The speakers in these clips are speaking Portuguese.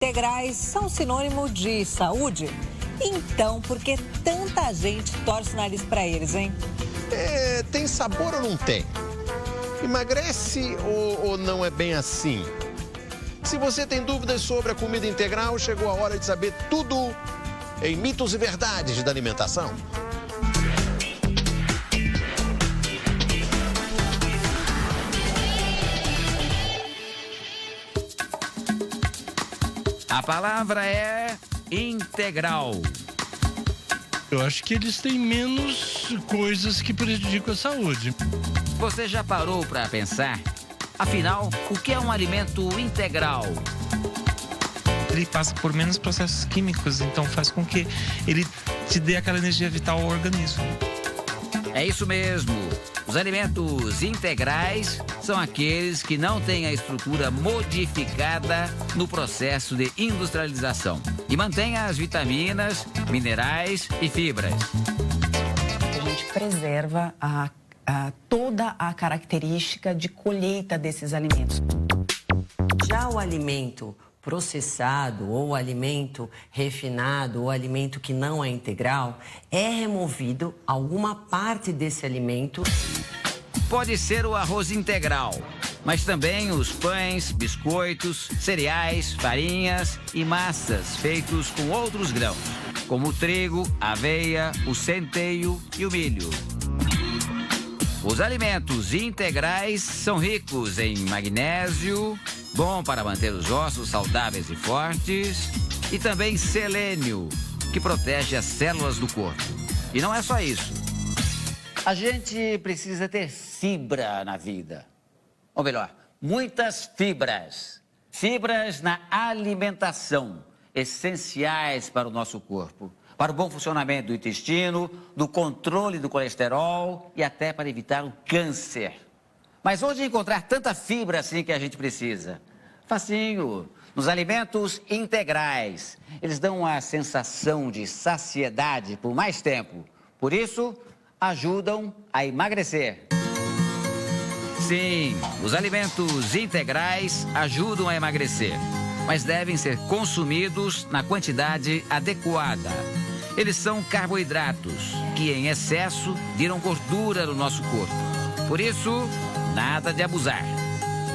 integrais são sinônimo de saúde? Então, por que tanta gente torce o nariz para eles, hein? Tem sabor ou não tem? Emagrece ou não é bem assim? Se você tem dúvidas sobre a comida integral, chegou a hora de saber tudo em Mitos e Verdades da Alimentação. A palavra é integral. Eu acho que eles têm menos coisas que prejudicam a saúde. Você já parou para pensar? Afinal, o que é um alimento integral? Ele passa por menos processos químicos, então faz com que ele te dê aquela energia vital ao organismo. É isso mesmo. Os alimentos integrais são aqueles que não têm a estrutura modificada no processo de industrialização e mantêm as vitaminas, minerais e fibras. A gente preserva toda a característica de colheita desses alimentos. Já o alimento processado ou alimento refinado ou alimento que não é integral, é removido alguma parte desse alimento. Pode ser o arroz integral, mas também os pães, biscoitos, cereais, farinhas e massas feitos com outros grãos, como o trigo, a aveia, o centeio e o milho. Os alimentos integrais são ricos em magnésio, bom para manter os ossos saudáveis e fortes, e também selênio, que protege as células do corpo. E não é só isso. A gente precisa ter fibra na vida. Ou melhor, muitas fibras. Fibras na alimentação, essenciais para o nosso corpo. Para o bom funcionamento do intestino, do controle do colesterol e até para evitar o câncer. Mas onde encontrar tanta fibra assim que a gente precisa? Facinho, nos alimentos integrais. Eles dão a sensação de saciedade por mais tempo. Por isso, ajudam a emagrecer. Sim, os alimentos integrais ajudam a emagrecer, mas devem ser consumidos na quantidade adequada. Eles são carboidratos que, em excesso, viram gordura no nosso corpo. Por isso, nada de abusar.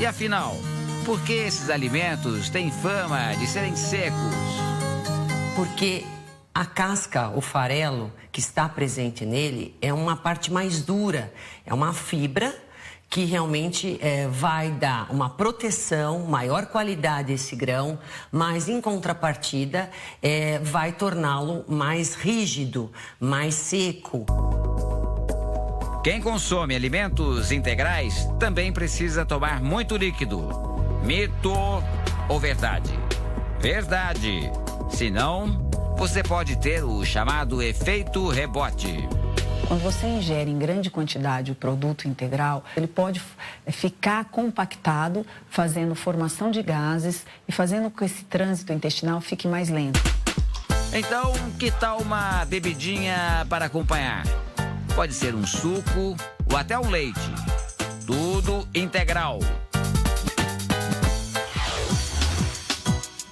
E afinal, por que esses alimentos têm fama de serem secos? Porque a casca, o farelo que está presente nele, é uma parte mais dura, é uma fibra que realmente vai dar uma proteção, maior qualidade a esse grão, mas em contrapartida vai torná-lo mais rígido, mais seco. Quem consome alimentos integrais também precisa tomar muito líquido. Mito ou verdade? Verdade. Senão, você pode ter o chamado efeito rebote. Quando você ingere em grande quantidade o produto integral, ele pode ficar compactado, fazendo formação de gases e fazendo com que esse trânsito intestinal fique mais lento. Então, que tal uma bebidinha para acompanhar? Pode ser um suco ou até um leite. Tudo integral.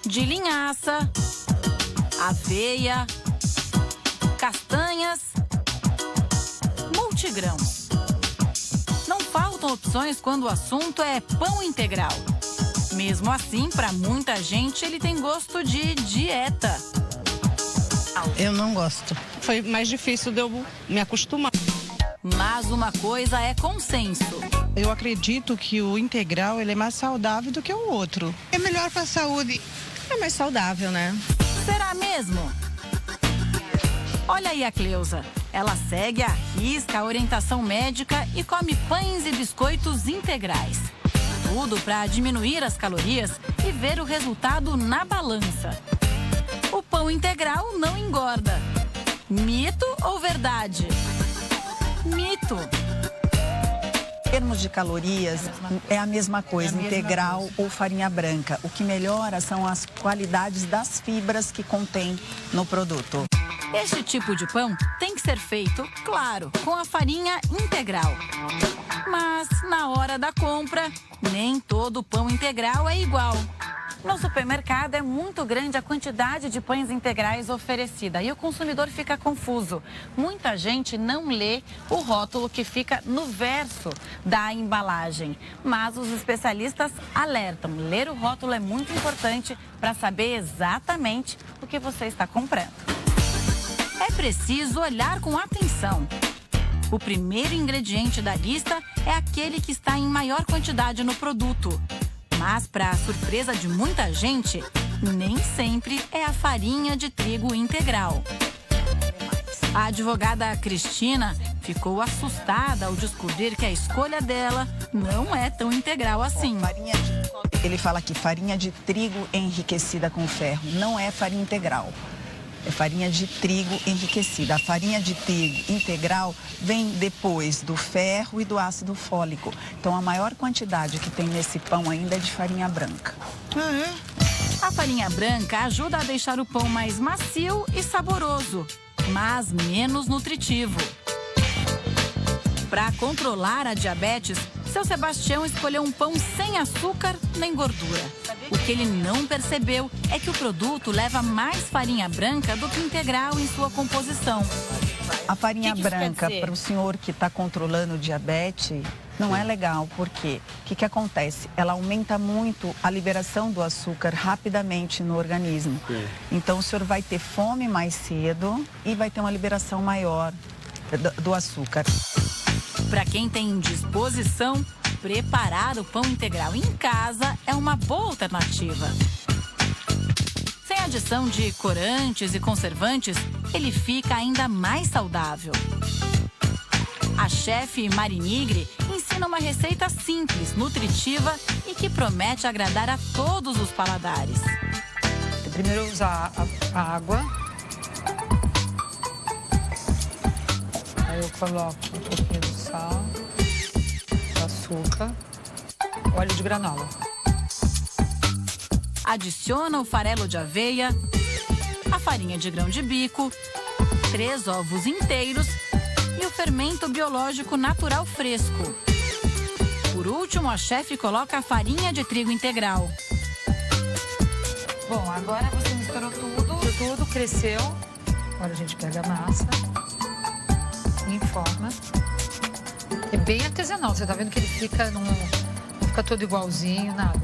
De linhaça, aveia, castanhas, multigrãos. Não faltam opções quando o assunto é pão integral. Mesmo assim, para muita gente, ele tem gosto de dieta. Eu não gosto. Foi mais difícil de eu me acostumar. Mas uma coisa é consenso. Eu acredito que o integral ele é mais saudável do que o outro. É melhor para a saúde. É mais saudável, né? Será mesmo? Olha aí a Cleusa. Ela segue à risca a orientação médica e come pães e biscoitos integrais. Tudo para diminuir as calorias e ver o resultado na balança. O pão integral não engorda. Mito ou verdade? Mito. Em termos de calorias, é a mesma coisa, integral ou farinha branca. O que melhora são as qualidades das fibras que contém no produto. Este tipo de pão tem que ser feito, claro, com a farinha integral. Mas, na hora da compra, nem todo pão integral é igual. No supermercado é muito grande a quantidade de pães integrais oferecida e o consumidor fica confuso. Muita gente não lê o rótulo que fica no verso da embalagem. Mas os especialistas alertam, ler o rótulo é muito importante para saber exatamente o que você está comprando. É preciso olhar com atenção. O primeiro ingrediente da lista é aquele que está em maior quantidade no produto. Mas, para a surpresa de muita gente, nem sempre é a farinha de trigo integral. A advogada Cristina ficou assustada ao descobrir que a escolha dela não é tão integral assim. Ele fala que farinha de trigo enriquecida com ferro não é farinha integral. É farinha de trigo enriquecida. A farinha de trigo integral vem depois do ferro e do ácido fólico. Então, a maior quantidade que tem nesse pão ainda é de farinha branca. A farinha branca ajuda a deixar o pão mais macio e saboroso, mas menos nutritivo. Para controlar a diabetes, seu Sebastião escolheu um pão sem açúcar nem gordura. O que ele não percebeu é que o produto leva mais farinha branca do que integral em sua composição. A farinha branca, para o senhor que está controlando o diabetes, não é legal. Por quê? O que acontece? Ela aumenta muito a liberação do açúcar rapidamente no organismo. Então, o senhor vai ter fome mais cedo e vai ter uma liberação maior do açúcar. Para quem tem disposição, preparar o pão integral em casa é uma boa alternativa. Sem adição de corantes e conservantes, ele fica ainda mais saudável. A chefe Mari Nigri ensina uma receita simples, nutritiva e que promete agradar a todos os paladares. Primeiro usar a água. Aí eu coloco um pouquinho de sal, açúcar, óleo de granola. Adiciona o farelo de aveia, a farinha de grão de bico, 3 ovos inteiros e o fermento biológico natural fresco. Por último, a chefe coloca a farinha de trigo integral. Bom, agora você misturou tudo cresceu. Agora a gente pega a massa, informa. É bem artesanal, você tá vendo que ele fica, não fica todo igualzinho, nada.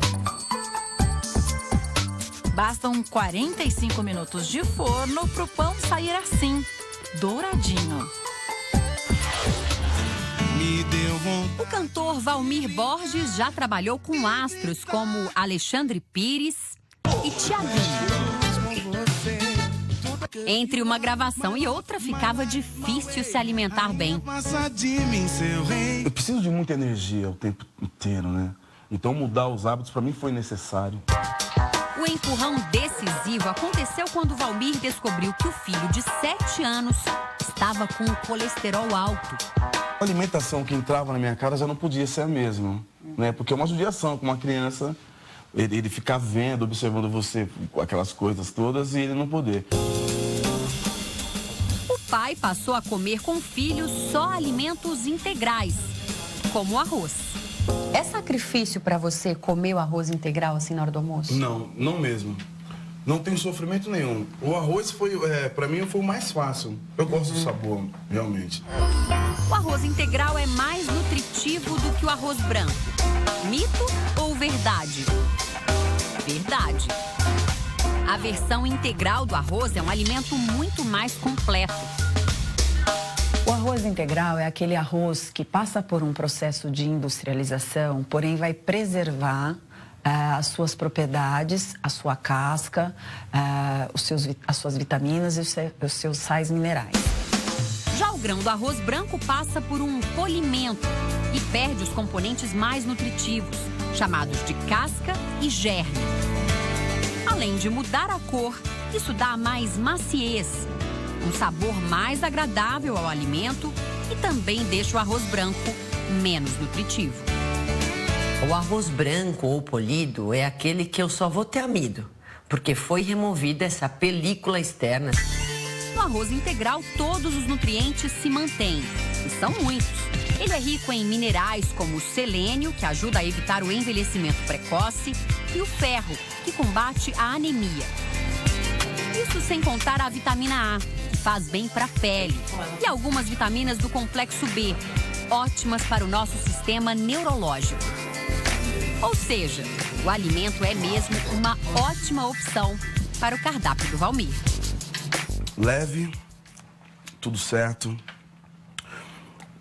Bastam 45 minutos de forno para o pão sair assim, douradinho. O cantor Valmir Borges já trabalhou com astros como Alexandre Pires e Thiaguinho. Entre uma gravação e outra, ficava difícil se alimentar bem. Eu preciso de muita energia o tempo inteiro, né? Então mudar os hábitos para mim foi necessário. O empurrão decisivo aconteceu quando Valmir descobriu que o filho de 7 anos estava com o colesterol alto. A alimentação que entrava na minha cara já não podia ser a mesma, né? Porque é uma judiação com uma criança, ele ficar vendo, observando você, aquelas coisas todas, e ele não poder. O pai passou a comer com o filho só alimentos integrais, como o arroz. É sacrifício para você comer o arroz integral assim na hora do almoço? Não, não mesmo. Não tem sofrimento nenhum. O arroz foi, para mim, foi o mais fácil. Eu gosto do sabor, realmente. O arroz integral é mais nutritivo do que o arroz branco. Mito ou verdade? Verdade. A versão integral do arroz é um alimento muito mais completo. O arroz integral é aquele arroz que passa por um processo de industrialização, porém vai preservar as suas propriedades, a sua casca, as suas vitaminas e os seus sais minerais. Já o grão do arroz branco passa por um polimento e perde os componentes mais nutritivos, chamados de casca e germe. Além de mudar a cor, isso dá mais maciez, um sabor mais agradável ao alimento e também deixa o arroz branco menos nutritivo. O arroz branco ou polido é aquele que eu só vou ter amido, porque foi removida essa película externa. No arroz integral, todos os nutrientes se mantêm, e são muitos. Ele é rico em minerais como o selênio, que ajuda a evitar o envelhecimento precoce, e o ferro, que combate a anemia. Isso sem contar a vitamina A, que faz bem para a pele, e algumas vitaminas do complexo B, ótimas para o nosso sistema neurológico. Ou seja, o alimento é mesmo uma ótima opção para o cardápio do Valmir. Leve, tudo certo,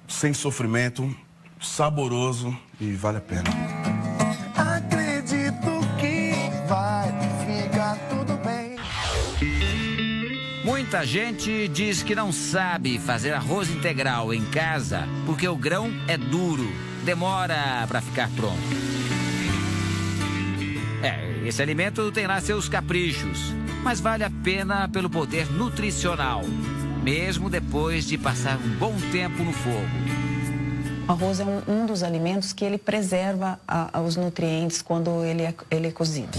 sem sofrimento, saboroso e vale a pena. Acredito que vai ficar tudo bem. Muita gente diz que não sabe fazer arroz integral em casa porque o grão é duro, demora para ficar pronto. Esse alimento tem lá seus caprichos, mas vale a pena pelo poder nutricional, mesmo depois de passar um bom tempo no fogo. O arroz é um dos alimentos que ele preserva os nutrientes quando ele é cozido.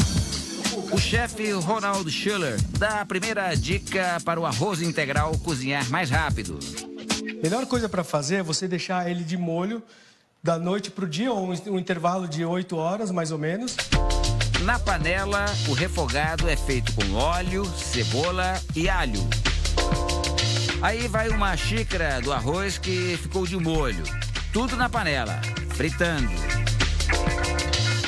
O chefe Ronald Schuller dá a primeira dica para o arroz integral cozinhar mais rápido. A melhor coisa para fazer é você deixar ele de molho da noite para o dia, ou um intervalo de 8 horas, mais ou menos. Na panela, o refogado é feito com óleo, cebola e alho. Aí vai uma xícara do arroz que ficou de molho. Tudo na panela, fritando.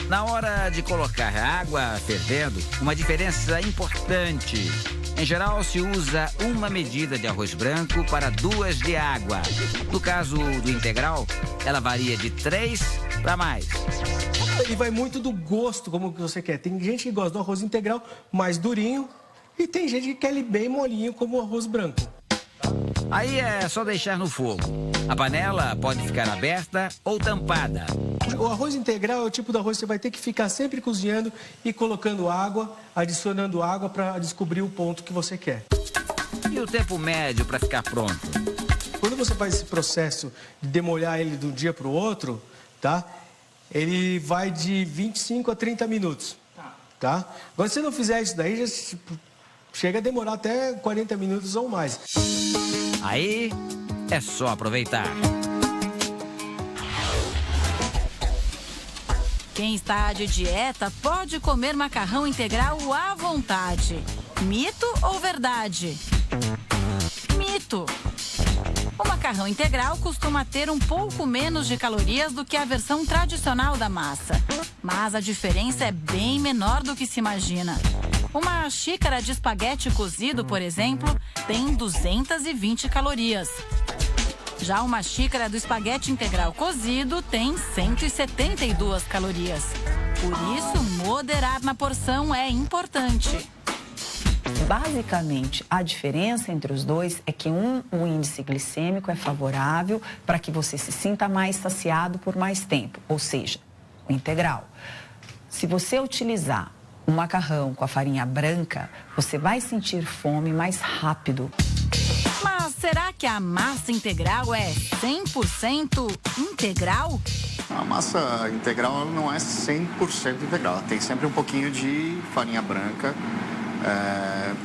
Na hora de colocar a água fervendo, uma diferença importante. Em geral, se usa uma medida de arroz branco para 2 de água. No caso do integral, ela varia de 3 para mais. E vai muito do gosto, como que você quer. Tem gente que gosta do arroz integral mais durinho e tem gente que quer ele bem molinho, como o arroz branco. Aí é só deixar no fogo. A panela pode ficar aberta ou tampada. O arroz integral é o tipo de arroz que você vai ter que ficar sempre cozinhando e colocando água, adicionando água para descobrir o ponto que você quer. E o tempo médio para ficar pronto? Quando você faz esse processo de demolhar ele de um dia para o outro, tá? Ele vai de 25 a 30 minutos, tá? Agora, se você não fizer isso daí, já chega a demorar até 40 minutos ou mais. Aí é só aproveitar. Quem está de dieta pode comer macarrão integral à vontade. Mito ou verdade? Mito. O macarrão integral costuma ter um pouco menos de calorias do que a versão tradicional da massa. Mas a diferença é bem menor do que se imagina. Uma xícara de espaguete cozido, por exemplo, tem 220 calorias. Já uma xícara do espaguete integral cozido tem 172 calorias. Por isso, moderar na porção é importante. Basicamente, a diferença entre os dois é que o índice glicêmico é favorável para que você se sinta mais saciado por mais tempo, ou seja, o integral. Se você utilizar o macarrão com a farinha branca, você vai sentir fome mais rápido. Mas será que a massa integral é 100% integral? A massa integral não é 100% integral. Tem sempre um pouquinho de farinha branca,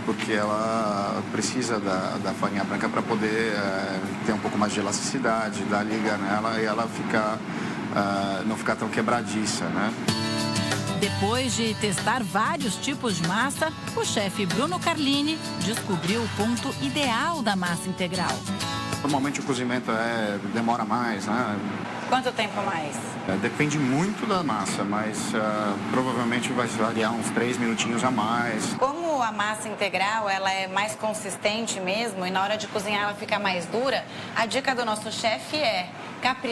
porque ela precisa da farinha branca para poder ter um pouco mais de elasticidade, dar liga nela e ela não ficar tão quebradiça, né? Depois de testar vários tipos de massa, o chefe Bruno Carlini descobriu o ponto ideal da massa integral. Normalmente o cozimento demora mais, né? Quanto tempo mais? Depende muito da massa, mas provavelmente vai variar uns 3 minutinhos a mais. Como a massa integral ela é mais consistente mesmo e na hora de cozinhar ela fica mais dura, a dica do nosso chefe é caprichar